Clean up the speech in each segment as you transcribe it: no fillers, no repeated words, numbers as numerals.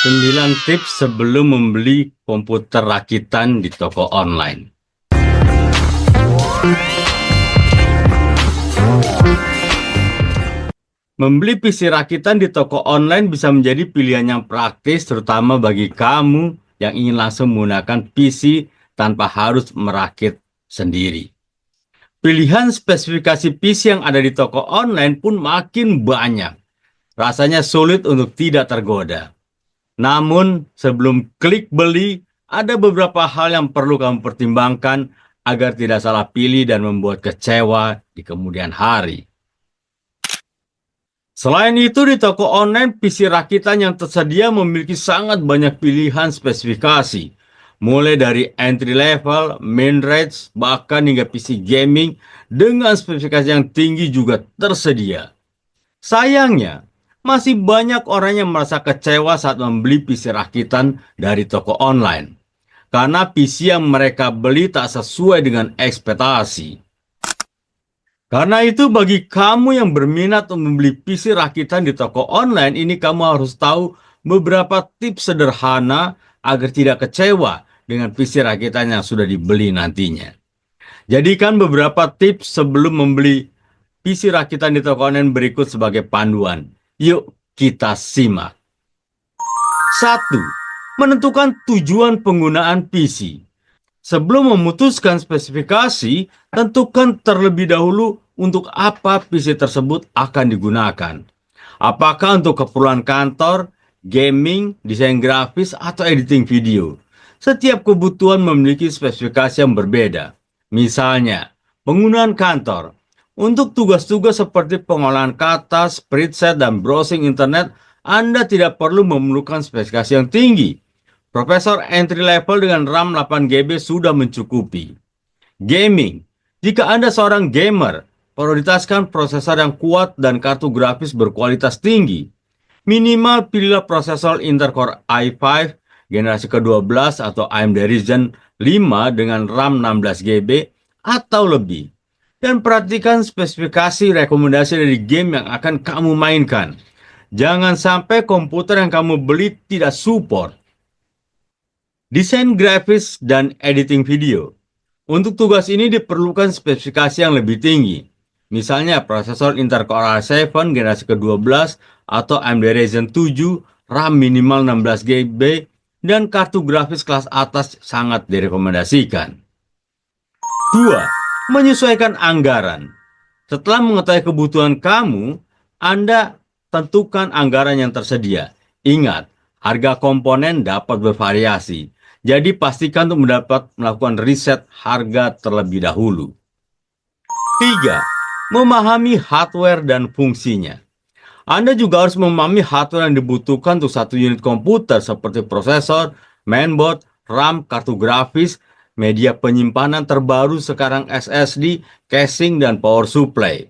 9 tips sebelum membeli komputer rakitan di toko online. Membeli PC rakitan di toko online bisa menjadi pilihan yang praktis, terutama bagi kamu yang ingin langsung menggunakan PC tanpa harus merakit sendiri. Pilihan spesifikasi PC yang ada di toko online pun makin banyak. Rasanya sulit untuk tidak tergoda. Namun, sebelum klik beli, ada beberapa hal yang perlu kamu pertimbangkan agar tidak salah pilih dan membuat kecewa di kemudian hari. Selain itu, di toko online, PC rakitan yang tersedia memiliki sangat banyak pilihan spesifikasi. Mulai dari entry level, main range, bahkan hingga PC gaming dengan spesifikasi yang tinggi juga tersedia. Sayangnya, masih banyak orang yang merasa kecewa saat membeli PC rakitan dari toko online. Karena PC yang mereka beli tak sesuai dengan ekspektasi. Karena itu bagi kamu yang berminat untuk membeli PC rakitan di toko online ini, kamu harus tahu beberapa tips sederhana agar tidak kecewa dengan PC rakitan yang sudah dibeli nantinya. Jadikan beberapa tips sebelum membeli PC rakitan di toko online berikut sebagai panduan. Yuk kita simak. 1. Menentukan tujuan penggunaan PC. Sebelum memutuskan spesifikasi, tentukan terlebih dahulu untuk apa PC tersebut akan digunakan. Apakah untuk keperluan kantor, gaming, desain grafis, atau editing video. Setiap kebutuhan memiliki spesifikasi yang berbeda. Misalnya, penggunaan kantor. Untuk tugas-tugas seperti pengolahan kata, spreadsheet, dan browsing internet, Anda tidak perlu memerlukan spesifikasi yang tinggi. Prosesor entry level dengan RAM 8GB sudah mencukupi. Gaming. Jika Anda seorang gamer, prioritaskan prosesor yang kuat dan kartu grafis berkualitas tinggi. Minimal pilihlah prosesor Intel Core i5 generasi ke-12 atau AMD Ryzen 5 dengan RAM 16GB atau lebih. Dan perhatikan spesifikasi rekomendasi dari game yang akan kamu mainkan. Jangan sampai komputer yang kamu beli tidak support. Desain grafis dan editing video. Untuk tugas ini diperlukan spesifikasi yang lebih tinggi. Misalnya prosesor Intel Core i7 generasi ke-12 atau AMD Ryzen 7, RAM minimal 16GB, dan kartu grafis kelas atas sangat direkomendasikan. 2. Menyesuaikan anggaran. Setelah mengetahui kebutuhan kamu, Anda tentukan anggaran yang tersedia. Ingat, harga komponen dapat bervariasi. Jadi pastikan untuk melakukan riset harga terlebih dahulu. 3. Memahami hardware dan fungsinya. Anda juga harus memahami hardware yang dibutuhkan untuk satu unit komputer seperti prosesor, mainboard, RAM, kartu grafis, media penyimpanan terbaru sekarang SSD, casing, dan power supply.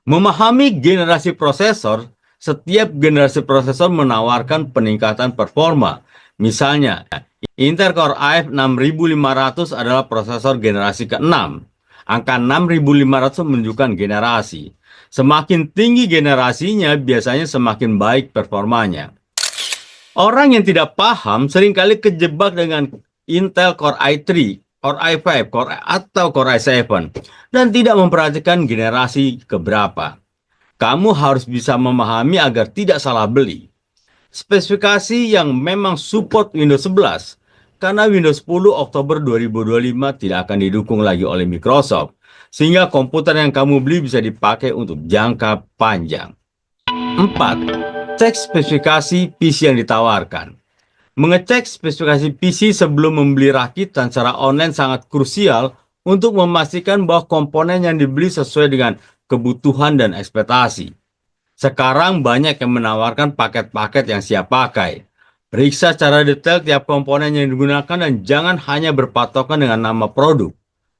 Memahami generasi prosesor, setiap generasi prosesor menawarkan peningkatan performa. Misalnya, Intel Core i5 6500 adalah prosesor generasi ke-6. Angka 6500 menunjukkan generasi. Semakin tinggi generasinya, biasanya semakin baik performanya. Orang yang tidak paham seringkali kejebak dengan Intel Core i3, Core i5, atau Core i7 dan tidak memperhatikan generasi keberapa. Kamu harus bisa memahami agar tidak salah beli. Spesifikasi yang memang support Windows 11, karena Windows 10 Oktober 2025 tidak akan didukung lagi oleh Microsoft, sehingga komputer yang kamu beli bisa dipakai untuk jangka panjang. 4. Cek spesifikasi PC yang ditawarkan. Mengecek spesifikasi PC sebelum membeli rakitan secara online sangat krusial untuk memastikan bahwa komponen yang dibeli sesuai dengan kebutuhan dan ekspektasi. Sekarang banyak yang menawarkan paket-paket yang siap pakai. Periksa secara detail tiap komponen yang digunakan dan jangan hanya berpatokan dengan nama produk.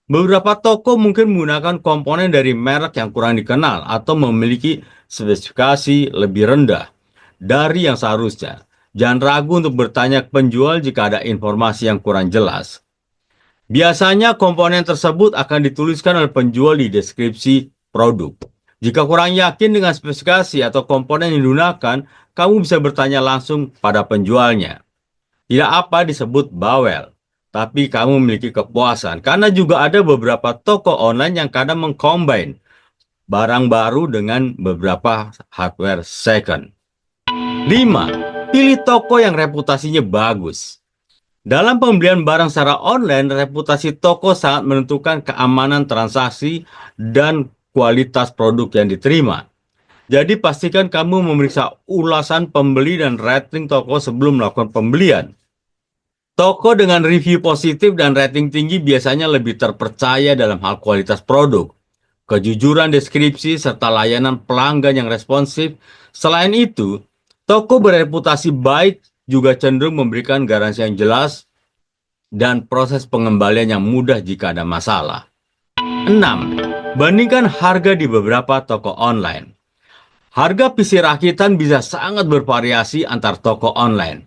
Beberapa toko mungkin menggunakan komponen dari merek yang kurang dikenal atau memiliki spesifikasi lebih rendah dari yang seharusnya. Jangan ragu untuk bertanya ke penjual jika ada informasi yang kurang jelas. Biasanya komponen tersebut akan dituliskan oleh penjual di deskripsi produk. Jika kurang yakin dengan spesifikasi atau komponen yang digunakan, kamu bisa bertanya langsung pada penjualnya. Tidak apa disebut bawel, tapi kamu memiliki kepuasan karena juga ada beberapa toko online yang kadang mengcombine barang baru dengan beberapa hardware second. 5. Pilih toko yang reputasinya bagus. Dalam pembelian barang secara online, reputasi toko sangat menentukan keamanan transaksi dan kualitas produk yang diterima. Jadi pastikan kamu memeriksa ulasan pembeli dan rating toko sebelum melakukan pembelian. Toko dengan review positif dan rating tinggi biasanya lebih terpercaya dalam hal kualitas produk, kejujuran deskripsi, serta layanan pelanggan yang responsif. Selain itu, toko bereputasi baik juga cenderung memberikan garansi yang jelas dan proses pengembalian yang mudah jika ada masalah. 6. Bandingkan harga di beberapa toko online. Harga PC rakitan bisa sangat bervariasi antar toko online.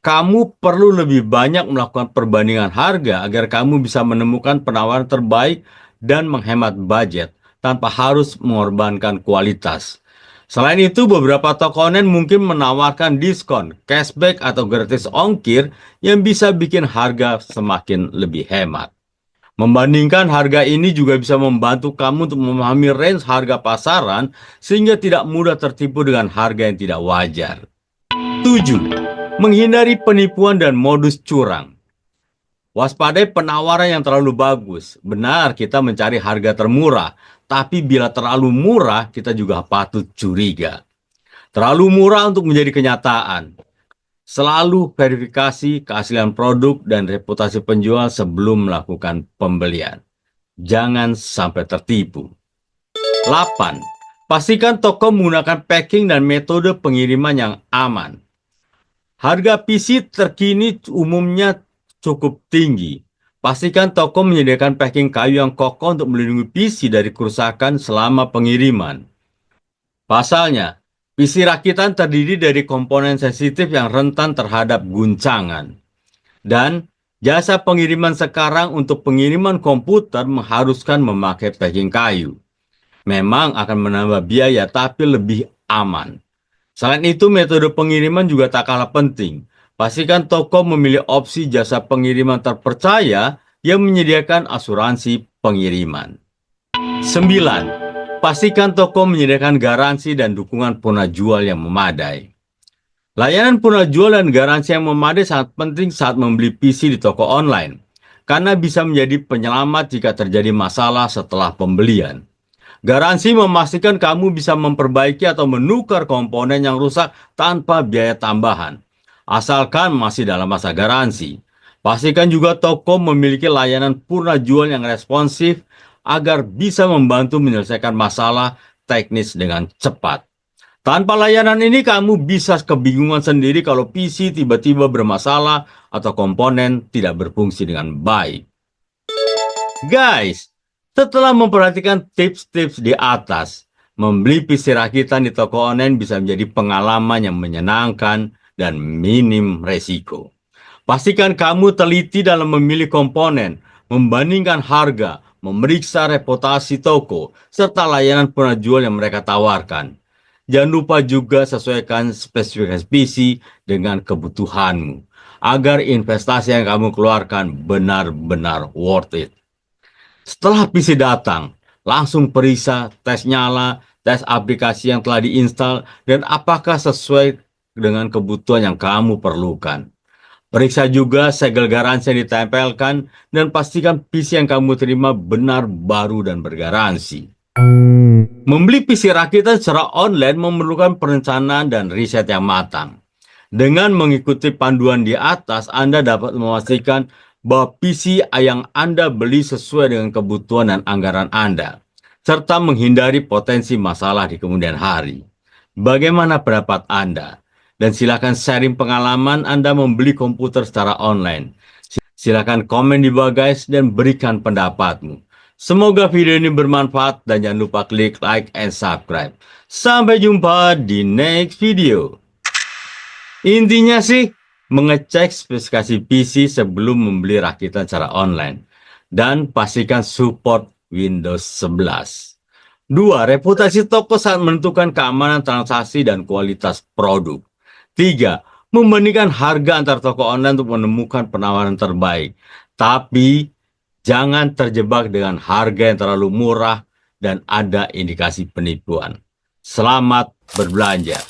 Kamu perlu lebih banyak melakukan perbandingan harga agar kamu bisa menemukan penawaran terbaik dan menghemat budget tanpa harus mengorbankan kualitas. Selain itu, beberapa toko online mungkin menawarkan diskon, cashback, atau gratis ongkir yang bisa bikin harga semakin lebih hemat. Membandingkan harga ini juga bisa membantu kamu untuk memahami range harga pasaran sehingga tidak mudah tertipu dengan harga yang tidak wajar. 7. Menghindari penipuan dan modus curang. Waspadai penawaran yang terlalu bagus. Benar, kita mencari harga termurah, tapi bila terlalu murah, kita juga patut curiga. Terlalu murah untuk menjadi kenyataan. Selalu verifikasi keaslian produk dan reputasi penjual sebelum melakukan pembelian. Jangan sampai tertipu. 8. Pastikan toko menggunakan packing dan metode pengiriman yang aman. Harga PC terkini umumnya cukup tinggi. Pastikan toko menyediakan packing kayu yang kokoh untuk melindungi PC dari kerusakan selama pengiriman. Pasalnya, PC rakitan terdiri dari komponen sensitif yang rentan terhadap guncangan. Dan jasa pengiriman sekarang untuk pengiriman komputer mengharuskan memakai packing kayu. Memang akan menambah biaya tapi lebih aman. Selain itu, metode pengiriman juga tak kalah penting. Pastikan toko memilih opsi jasa pengiriman terpercaya yang menyediakan asuransi pengiriman. 9. Pastikan toko menyediakan garansi dan dukungan purna-jual yang memadai. Layanan purna-jual dan garansi yang memadai sangat penting saat membeli PC di toko online, karena bisa menjadi penyelamat jika terjadi masalah setelah pembelian. Garansi memastikan kamu bisa memperbaiki atau menukar komponen yang rusak tanpa biaya tambahan, asalkan masih dalam masa garansi. Pastikan juga toko memiliki layanan purna jual yang responsif agar bisa membantu menyelesaikan masalah teknis dengan cepat. Tanpa layanan ini kamu bisa kebingungan sendiri kalau PC tiba-tiba bermasalah atau komponen tidak berfungsi dengan baik. Guys, setelah memperhatikan tips-tips di atas, membeli PC rakitan di toko online bisa menjadi pengalaman yang menyenangkan dan minim resiko. Pastikan kamu teliti dalam memilih komponen, membandingkan harga, memeriksa reputasi toko, serta layanan penjual yang mereka tawarkan. Jangan lupa juga sesuaikan spesifikasi PC dengan kebutuhanmu, agar investasi yang kamu keluarkan benar-benar worth it. Setelah PC datang, langsung periksa, tes nyala, tes aplikasi yang telah diinstal, dan apakah sesuai dengan kebutuhan yang kamu perlukan. Periksa juga segel garansi yang ditempelkan, dan pastikan PC yang kamu terima benar, baru, dan bergaransi. Membeli PC rakitan secara online memerlukan perencanaan dan riset yang matang. Dengan mengikuti panduan di atas, Anda dapat memastikan bahwa PC yang Anda beli sesuai dengan kebutuhan dan anggaran Anda, serta menghindari potensi masalah di kemudian hari. Bagaimana pendapat Anda? Dan silakan sharing pengalaman Anda membeli komputer secara online. Silakan komen di bawah guys dan berikan pendapatmu. Semoga video ini bermanfaat dan jangan lupa klik like and subscribe. Sampai jumpa di next video. Intinya sih, mengecek spesifikasi PC sebelum membeli rakitan secara online. Dan pastikan support Windows 11. 2. Reputasi toko saat menentukan keamanan transaksi dan kualitas produk. Tiga, membandingkan harga antar toko online untuk menemukan penawaran terbaik. Tapi jangan terjebak dengan harga yang terlalu murah dan ada indikasi penipuan. Selamat berbelanja.